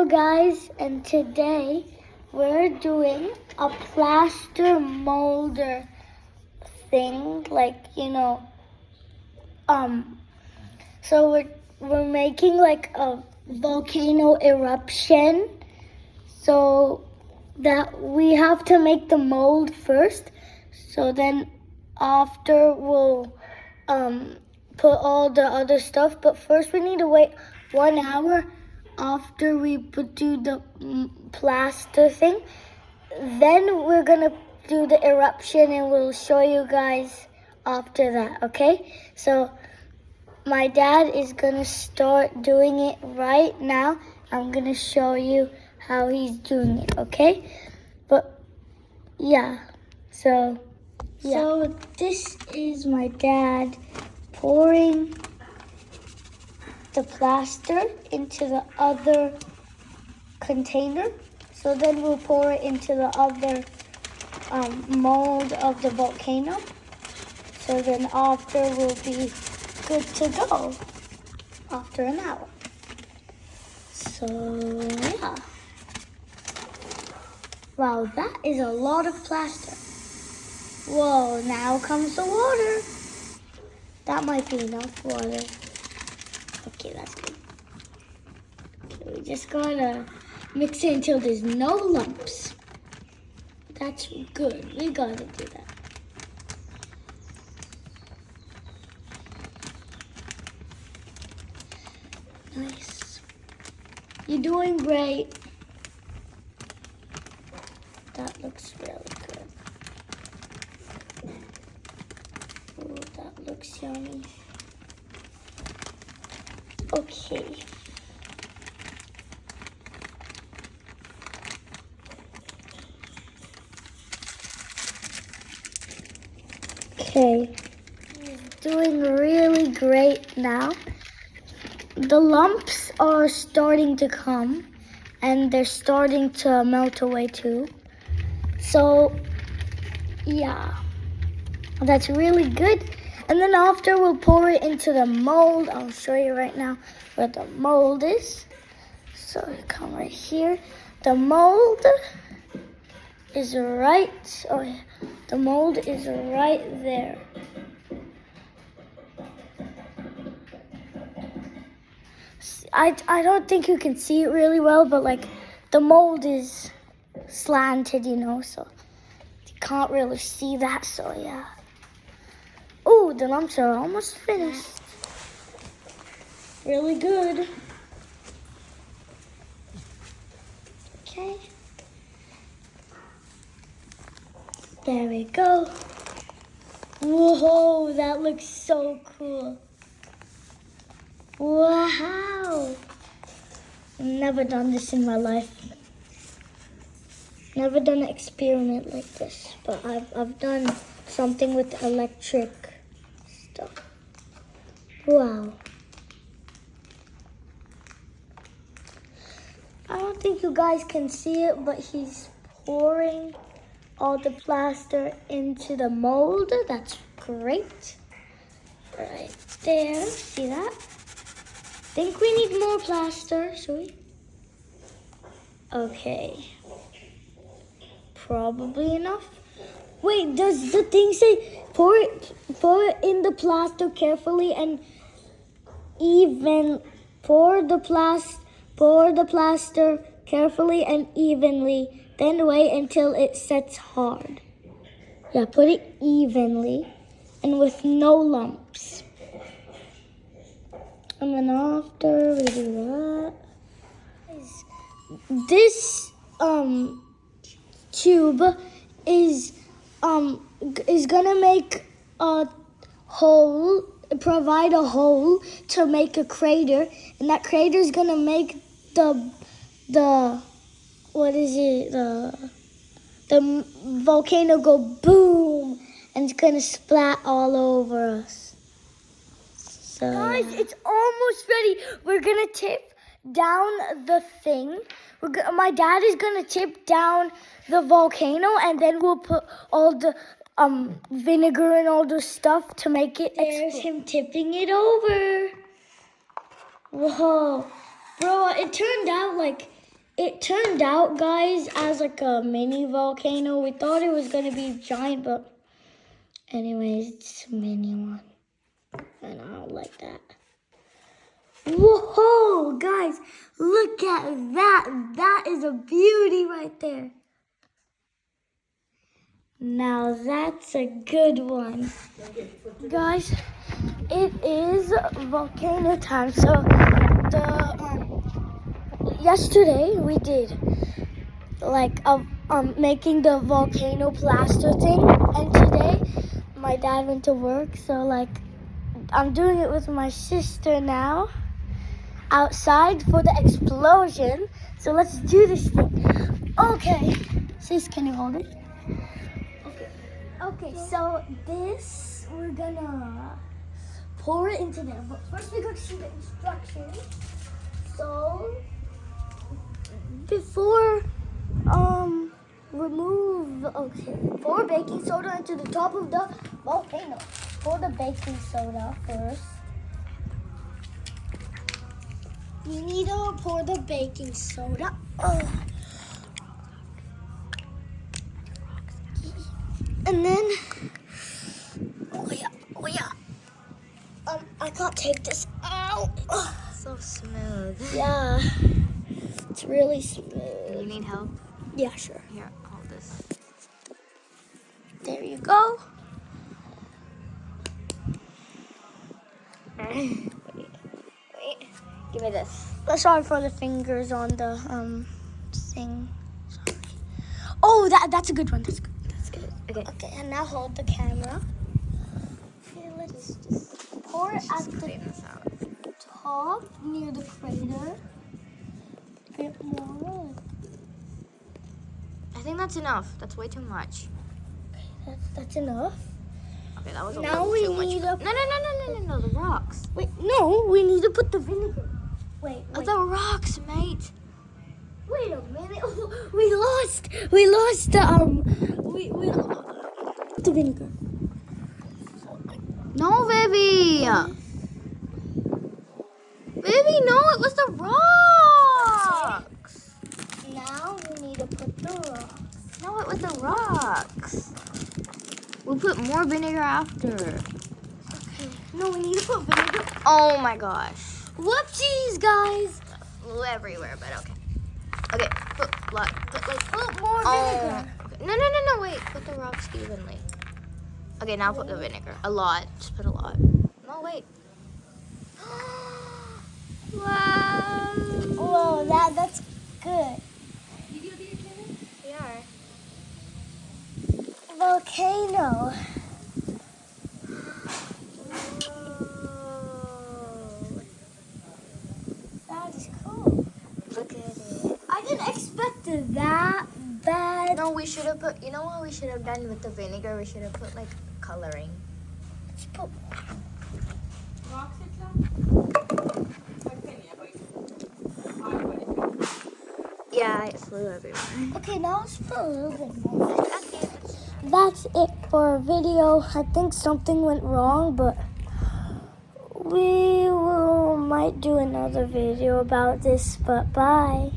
guys, and today we're doing a plaster molder thing, so we're making like a volcano eruption, so that we have to make the mold first, so then after we'll put all the other stuff, but first we need to wait 1 hour after we do the plaster thing. Then we're gonna do the eruption and we'll show you guys after that, okay? So my dad is gonna start doing it right now. I'm gonna show you how he's doing it, okay? But yeah, so this is my dad pouring the plaster into the other container. So then we'll pour it into the other mold of the volcano. So then after we'll be good to go after an hour. So yeah. Wow, that is a lot of plaster. Whoa, now comes the water. That might be enough water. Okay, that's good. Okay, we just gotta mix it until there's no lumps. That's good. We gotta do that. Nice. You're doing great. That looks really good. Oh, that looks yummy. Okay. Okay. He's doing really great now. The lumps are starting to come and they're starting to melt away too. So, yeah. That's really good. And then after we'll pour it into the mold. I'll show you right now where the mold is. So you come right here. The mold is right, the mold is right there. I don't think you can see it really well, but like the mold is slanted, so you can't really see that, so yeah. Oh, the lumps are almost finished. Really good. Okay. There we go. Whoa, that looks so cool. Wow. Never done this in my life. Never done an experiment like this, but I've done something with electric stuff. Wow. I don't think you guys can see it, but he's pouring all the plaster into the mold. That's great. Right there, see that? Think we need more plaster, should we? Okay. Probably enough. Wait, does the thing say pour it in the plaster carefully and even pour the plaster carefully and evenly, then wait until it sets hard. Yeah, put it evenly and with no lumps. And then after we do that, this tube is gonna make a hole, provide a hole to make a crater, and that crater is gonna make the volcano go boom, and it's gonna splat all over us. So guys, it's almost ready. We're gonna tip down the thing. My dad is gonna tip down the volcano, and then we'll put all the vinegar and all the stuff to make it. There's him tipping it over. Whoa, bro! It turned out like it turned out, guys, as like a mini volcano. We thought it was gonna be giant, but anyways, it's a mini one. And I don't like that. Whoa, guys, look at that. That is a beauty right there. Now that's a good one. Guys, it is volcano time. So yesterday we did like making the volcano plaster thing, and today my dad went to work, so like I'm doing it with my sister now outside for the explosion. So let's do this thing. Okay, sis, can you hold it? Okay, so this, we're gonna pour it into there, but first we're gonna see the instructions. So before pour baking soda into the top of the volcano. Pour the baking soda first. You need to pour the baking soda. And then, oh yeah. I can't take this out. So smooth. Yeah, it's really smooth. You need help? Yeah, sure. Here, hold this. There you go. Wait. Give me this. Sorry for the fingers on the thing. Sorry. Oh, that's a good one. That's good. Okay. Okay, and now hold the camera. Okay, let's just pour it at the top near the crater. A bit more. I think that's enough. That's way too much. Okay, that's enough. Okay, that was a Now little we too much. need No, the rocks. Wait, no, we need to put the vinegar. Wait. The rocks, mate. Wait a minute. We lost the vinegar. No, Vivi. Vivi, no, it was the rocks. Now we need to put the rocks. No, it was the rocks. We'll put more vinegar after. Okay. No, we need to put vinegar. Oh my gosh. Whoopsies, guys. Everywhere, but okay. Okay, put more vinegar. Okay. No, wait. Put the rocks evenly. Okay, now put the vinegar. A lot. Just put a lot. No, wait. Wow. Whoa, that's good. We are. Volcano. Whoa. That is cool. Look at it. I didn't expect it that bad. No, we should have put, you know what we should have done with the vinegar? We should have put like coloring. Let's put Yeah, it flew everywhere. Okay, now let's put a little bit more. That's it for our video. I think something went wrong, but we might do another video about this, but bye.